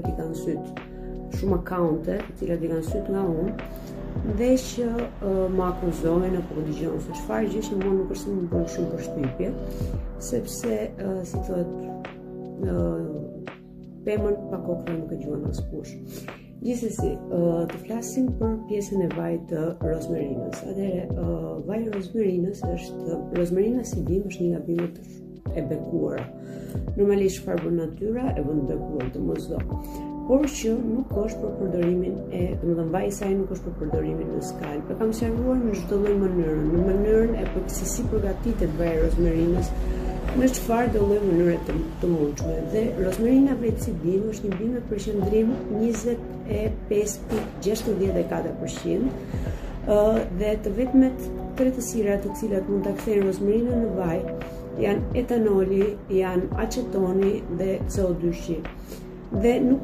i kanë syt shumë akaunte, të cilat i kanë syt nga unë, dhe që më akuzojnë apo dëgjojnë se çfarë gjë që mua nuk është se më bën shumë përshtypje, sepse si thotë pemën pa kokë nuk e gjuan askush. Gjithsesi, të flasim për pjesën e vajit të rozmarinës. Atëherë, vaji i rozmarinës si dim është një nga bimet e bekuara. Normalisht çfarë bën natyra e bën bekuar të mosdo. Por që nuk është për përdorimin domethënë vaji i saj nuk është për përdorimin në skalp. E kam sqaruar në çdo lloj mënyrë, në mënyrën e si përgatitet vaji i rozmarinës, në çfarë do lloj mënyre të mundshme. Dhe rozmarina vetë si bim është një bim me përqendrim 25.64% dhe të vetmet tre tësirat të cilat mund ta kthejnë rozmarinën në vaj janë etanoli, janë acetoni dhe CO2-shi. Dhe nuk